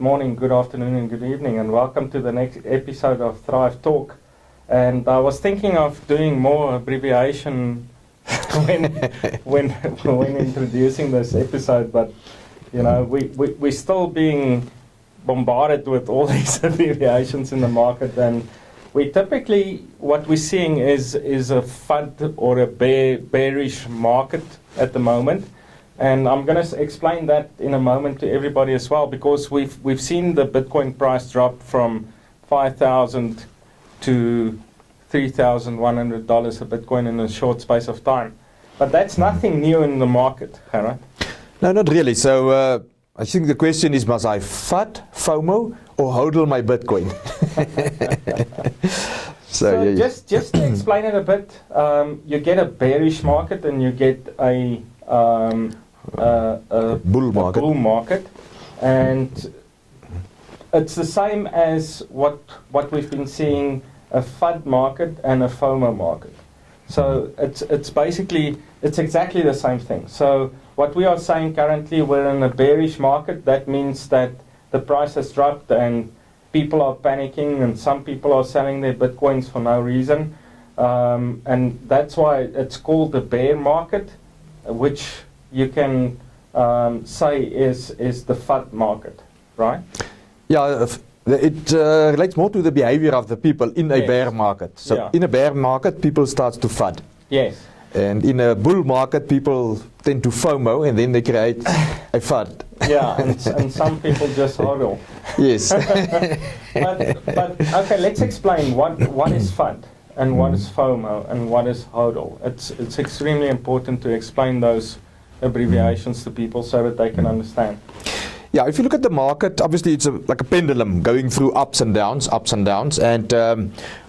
morning, good afternoon, and good evening, and welcome to the next episode of Thrive Talk. And I was thinking of doing more abbreviation when introducing this episode, but you know, we're still being bombarded with all these abbreviations in the market, and we typically, what we're seeing is a FUD or a bearish market at the moment. And I'm going to explain that in a moment to everybody as well, because we've seen the Bitcoin price drop from $5,000 to $3,100 a Bitcoin in a short space of time. But that's nothing new in the market, Gerard. No, not really. So I think the question is, must I FUD, FOMO, or hodl my Bitcoin? So yeah. Just to explain it a bit, you get a bearish market and you get a bull market, and it's the same as what we've been seeing, a FUD market and a FOMO market. So it's exactly the same thing. So what we are saying currently, we're in a bearish market. That means that the price has dropped and people are panicking, and some people are selling their Bitcoins for no reason, and that's why it's called the bear market, which you can say is the FUD market, right? Yeah, it relates more to the behavior of the people in a bear market. So in a bear market, people start to FUD. Yes. And in a bull market, people tend to FOMO, and then they create a FUD. Yeah, and some people just hodl. Yes. but okay, let's explain what is FUD and what is FOMO and what is hodl. It's extremely important to explain those abbreviations to people so that they can understand. Yeah, if you look at the market, obviously it's like a pendulum going through ups and downs. And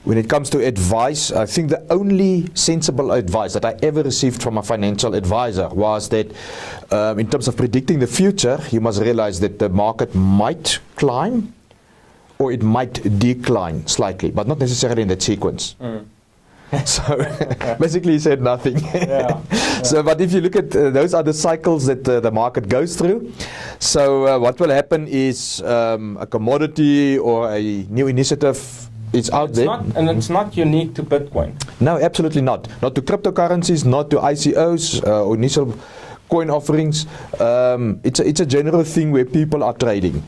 when it comes to advice, I think the only sensible advice that I ever received from a financial advisor was that in terms of predicting the future, you must realize that the market might climb or it might decline slightly, but not necessarily in that sequence. So basically he said nothing. Yeah. So, but if you look at those are the cycles that the market goes through. So what will happen is a commodity or a new initiative is out there. It's not unique to Bitcoin. No, absolutely not. Not to cryptocurrencies, not to ICOs or initial coin offerings. It's a general thing where people are trading.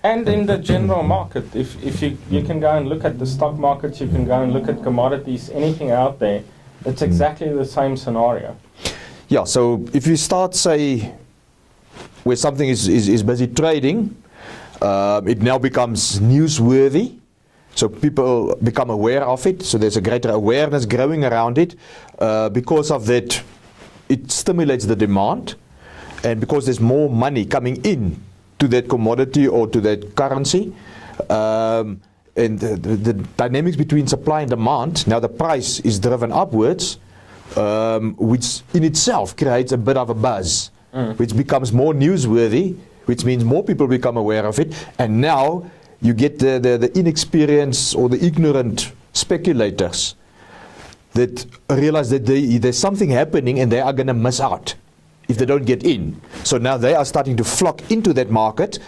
And in the general market, if you can go and look at the stock markets, you can go and look at commodities, anything out there, it's exactly the same scenario. Yeah, so if you start, say, where something is busy trading, it now becomes newsworthy, so people become aware of it, so there's a greater awareness growing around it. Because of that, it stimulates the demand, and because there's more money coming in to that commodity or to that currency, and the dynamics between supply and demand, now the price is driven upwards, which in itself creates a bit of a buzz, which becomes more newsworthy, which means more people become aware of it, and now you get the inexperienced or the ignorant speculators that realize that there's something happening and they are going to miss out if they don't get in. So now they are starting to flock into that market,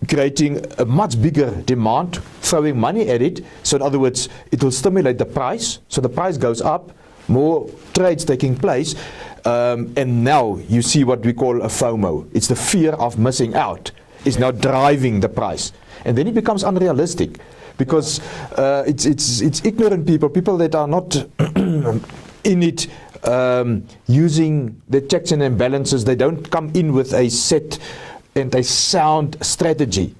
creating a much bigger demand, throwing money at it. So in other words, it will stimulate the price. So the price goes up, more trades taking place, and now you see what we call a FOMO. It's the fear of missing out. It's now driving the price. And then it becomes unrealistic because it's ignorant people that are not in it, using the checks and balances. They don't come in with a set and a sound strategy.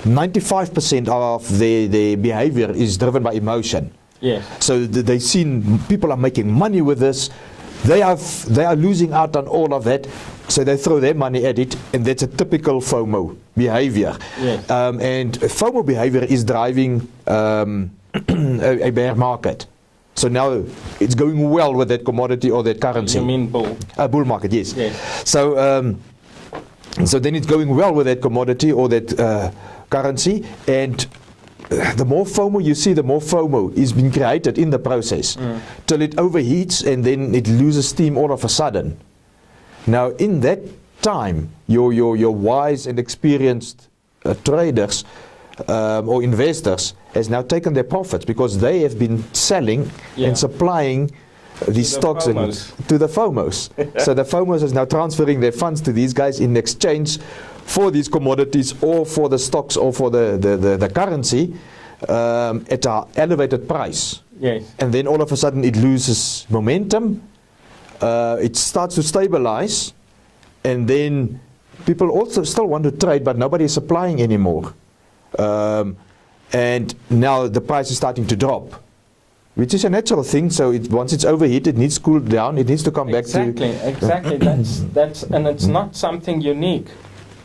95% of their behavior is driven by emotion. Yes. So they've seen people are making money with this. They are losing out on all of that, so they throw their money at it, and that's a typical FOMO behavior. Yes. And FOMO behavior is driving a bear market. So now it's going well with that commodity or that currency. You mean bull? Bull market, yes. Yes. So then it's going well with that commodity or that currency, and the more FOMO you see, the more FOMO is being created in the process till it overheats and then it loses steam all of a sudden. Now in that time, your wise and experienced traders or investors has now taken their profits because they have been selling and supplying these stocks to the FOMOs. So the FOMOs is now transferring their funds to these guys in exchange for these commodities or for the stocks or for the currency at an elevated price. Yes. And then all of a sudden it loses momentum, it starts to stabilize, and then people also still want to trade, but nobody is supplying anymore. And now the price is starting to drop, which is a natural thing. So once it's overheated, it needs to cool down, it needs to come back to... Exactly. That's and it's not something unique.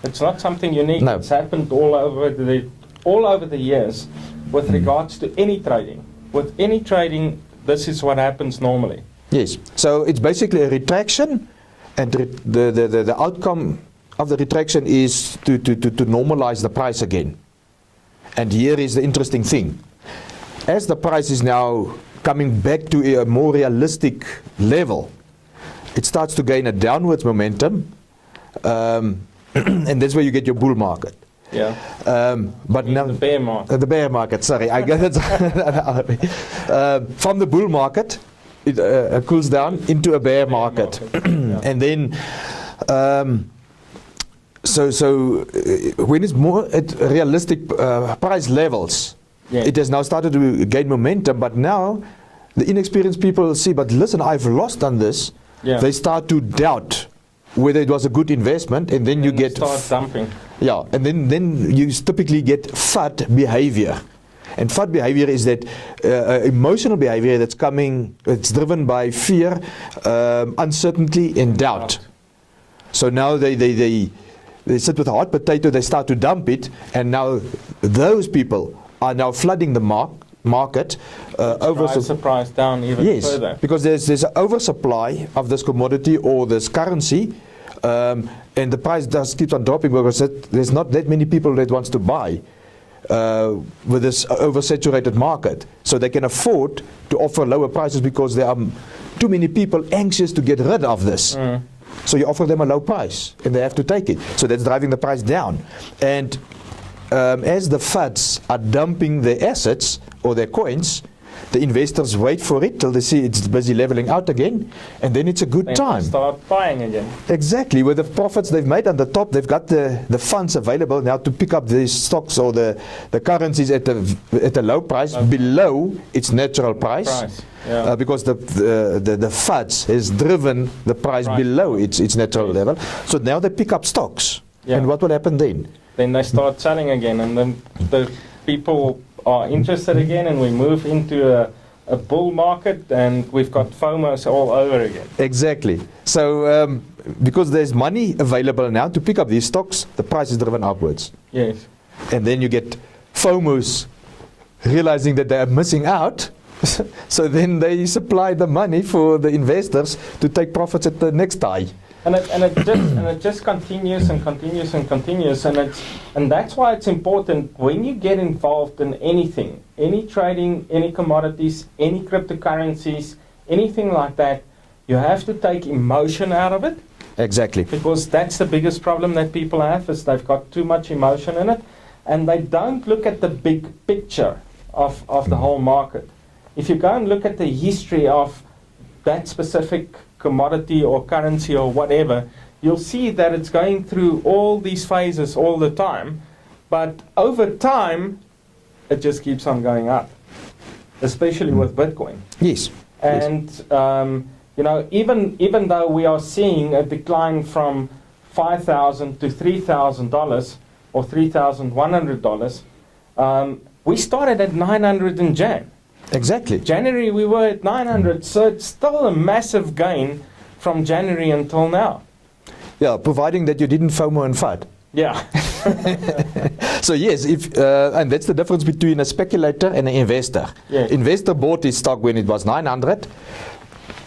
It's not something unique. No. It's happened all over the years with regards to any trading. With any trading, this is what happens normally. Yes. So it's basically a retraction, and the outcome of the retraction is to normalize the price again. And here is the interesting thing. As the price is now coming back to a more realistic level, it starts to gain a downwards momentum, and that's where you get your bull market. Yeah. But now the bear market. The bear market, sorry. I guess from the bull market, it cools down into a bear market. Yeah. And then, so when it's more at realistic price levels, it has now started to gain momentum. But now, the inexperienced people see, but listen, I've lost on this. Yeah. They start to doubt whether it was a good investment, and then you get start dumping. Yeah, and then you typically get FUD behavior. And FUD behavior is that emotional behavior that's coming, it's driven by fear, uncertainty, and doubt. So now they sit with a hot potato, they start to dump it, and now those people are now flooding the market. Drives the price down even further. Because there's an oversupply of this commodity or this currency, and the price does keep on dropping because there's not that many people that wants to buy with this oversaturated market. So they can afford to offer lower prices because there are too many people anxious to get rid of this. So you offer them a low price and they have to take it. So that's driving the price down. And as the FUDs are dumping their assets or their coins, the investors wait for it till they see it's busy leveling out again, and then it's a good time. Start buying again. Exactly. With the profits they've made on the top, they've got the funds available now to pick up these stocks or the currencies at a low price, below its natural price. Yeah. Because the FUDs has driven the price below its natural level. So now they pick up stocks. Yeah. And what will happen then? Then they start selling again, and then the people are interested again, and we move into a bull market, and we've got FOMOs all over again. Exactly. So because there's money available now to pick up these stocks, the price is driven upwards. Yes. And then you get FOMOs realizing that they are missing out. So then they supply the money for the investors to take profits at the next high. And it just continues and continues and continues, and that's why it's important when you get involved in anything, any trading, any commodities, any cryptocurrencies, anything like that, you have to take emotion out of it. Exactly. Because that's the biggest problem that people have, is they've got too much emotion in it, and they don't look at the big picture of the whole market. If you go and look at the history of that specific commodity or currency or whatever, you'll see that it's going through all these phases all the time, but over time it just keeps on going up, especially with Bitcoin. Yes. And even though we are seeing a decline from $5,000 to $3,000 or $3,100, we started at 900 in Jan. Exactly. January we were at 900, so it's still a massive gain from January until now. Yeah, providing that you didn't FOMO and FUD. Yeah. So yes, and that's the difference between a speculator and an investor. Yes. Investor bought his stock when it was 900.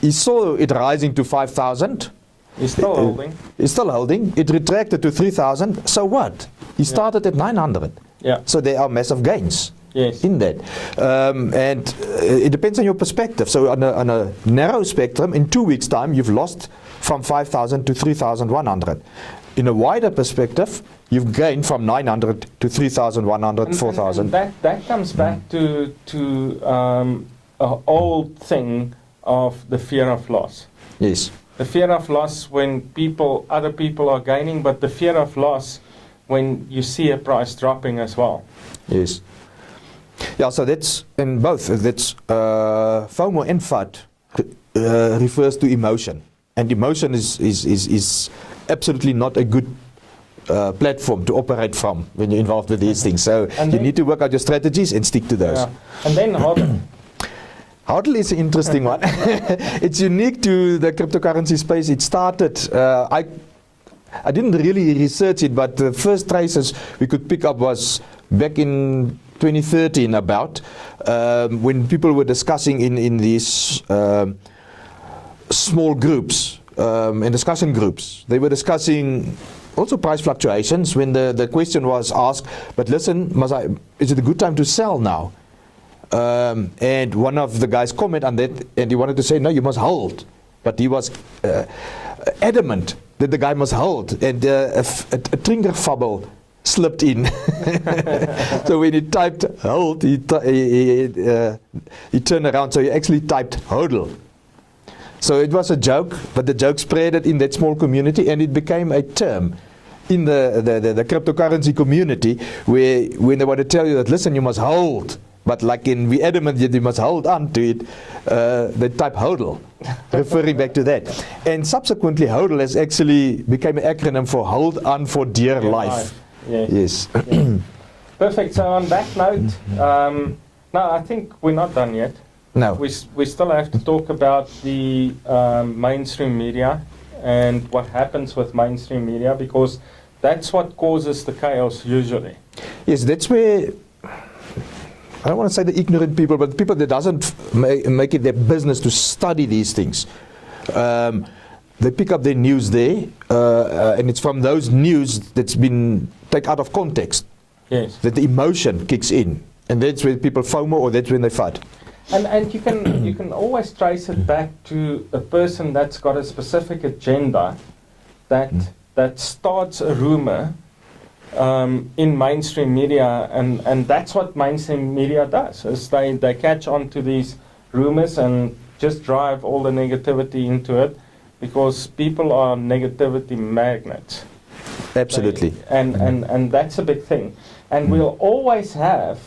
He saw it rising to 5,000. He's still holding. He's still holding. It retracted to 3,000. So what? He started at 900. Yeah. So there are massive gains. Yes. in that. And it depends on your perspective. So on a narrow spectrum, in 2 weeks' time, you've lost from 5,000 to 3,100. In a wider perspective, you've gained from 900 to 3,100, 4,000. And that comes back to an old thing of the fear of loss. Yes. The fear of loss when other people are gaining, but the fear of loss when you see a price dropping as well. Yes. Yeah, so that's in both. That's FOMO and FUD refers to emotion. And emotion is absolutely not a good platform to operate from when you're involved with these things. So you need to work out your strategies and stick to those. Yeah. And then HODL. HODL is an interesting one. It's unique to the cryptocurrency space. It started, I didn't really research it, but the first traces we could pick up was back in 2013 about, when people were discussing in these small groups, in discussion groups. They were discussing also price fluctuations when the question was asked, but listen, is it a good time to sell now? And one of the guys commented on that, and he wanted to say, no, you must hold. But he was adamant that the guy must hold. And a trinkerfabel slipped in. So when he typed hold, he turned around, so he actually typed hodl. So it was a joke, but the joke spread it in that small community, and it became a term in the cryptocurrency community, where when they want to tell you that, listen, you must hold, but like in we adamant that you must hold on to it, they type hodl, referring back to that. And subsequently, hodl has actually became an acronym for hold on for dear life. Yes. Yes. Perfect. So on that note, no, I think we're not done yet. No. We still have to talk about the mainstream media and what happens with mainstream media, because that's what causes the chaos usually. Yes, that's where, I don't want to say the ignorant people, but people that doesn't make it their business to study these things. They pick up their news there, and it's from those news that's been taken out of context. Yes. That the emotion kicks in, and that's when people FOMO, or that's when they FUD. And you can always trace it back to a person that's got a specific agenda that starts a rumor in mainstream media, and that's what mainstream media does, is they catch on to these rumors and just drive all the negativity into it, because people are negativity magnets. Absolutely. And that's a big thing. And we'll always have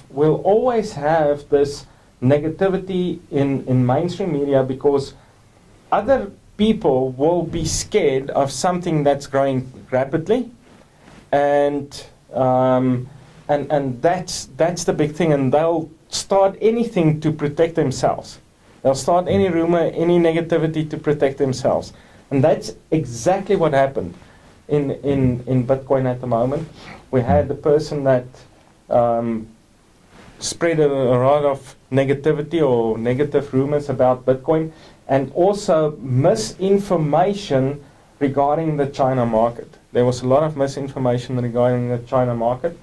this negativity in mainstream media, because other people will be scared of something that's growing rapidly, and that's the big thing, and they'll start anything to protect themselves. They'll start any rumor, any negativity to protect themselves, and that's exactly what happened in Bitcoin at the moment. We had the person that spread a lot of negativity or negative rumors about Bitcoin, and also misinformation regarding the China market. There was a lot of misinformation regarding the China market.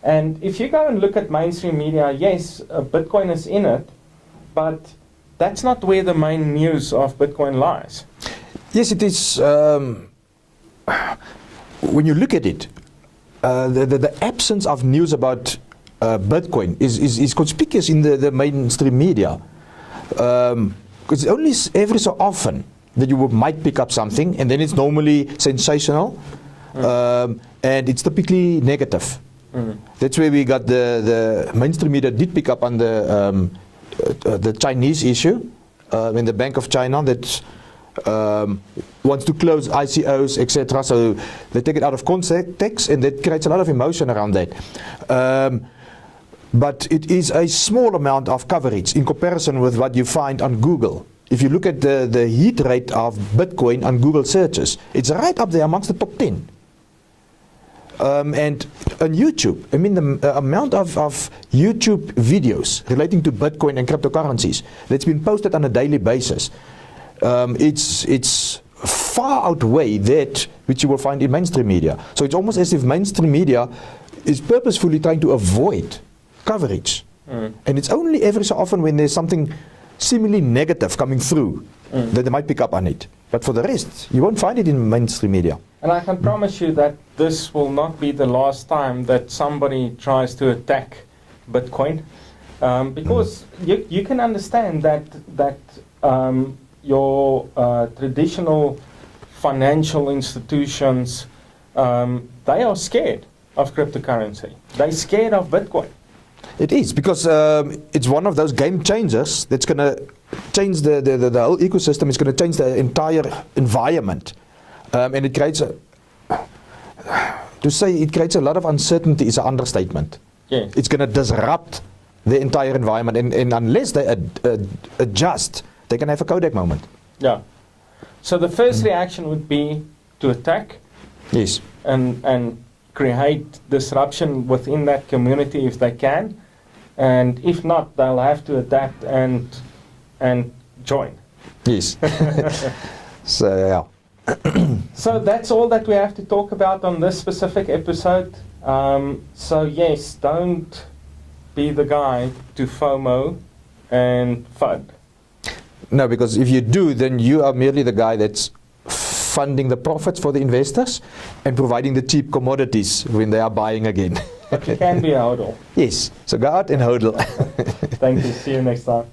And if you go and look at mainstream media, yes, Bitcoin is in it, but that's not where the main news of Bitcoin lies. Yes, it is. When you look at it, the absence of news about Bitcoin is conspicuous in the mainstream media, because only every so often that you might pick up something, and then it's normally sensational, and it's typically negative. That's where we got the mainstream media did pick up on the Chinese issue, in the Bank of China that wants to close ICOs, etc. So they take it out of context, and that creates a lot of emotion around that. But it is a small amount of coverage in comparison with what you find on Google. If you look at the hit rate of Bitcoin on Google searches, it's right up there amongst the top 10. And on YouTube, I mean the amount of YouTube videos relating to Bitcoin and cryptocurrencies that's been posted on a daily basis, it's far outweigh that which you will find in mainstream media. So it's almost as if mainstream media is purposefully trying to avoid coverage And it's only every so often when there's something seemingly negative coming through that they might pick up on it. But for the rest, you won't find it in mainstream media. And I can promise you that this will not be the last time that somebody tries to attack Bitcoin, because you can understand that your traditional financial institutions, they are scared of cryptocurrency. They're scared of Bitcoin. It is, because it's one of those game changers that's going to change the whole ecosystem. It's going to change the entire environment. And it creates to say it creates a lot of uncertainty is an understatement. Yes. It's going to disrupt the entire environment. And unless they adjust, they can have a Kodak moment. Yeah. So the first reaction would be to attack. Yes. And create disruption within that community if they can, and if not, they'll have to adapt and join. Yes. So yeah. So that's all that we have to talk about on this specific episode. So yes, don't be the guy to FOMO and FUD. No, because if you do, then you are merely the guy that's funding the profits for the investors and providing the cheap commodities when they are buying again. But you can be a hodl. Yes, so go out and hodl. Thank you. See you next time.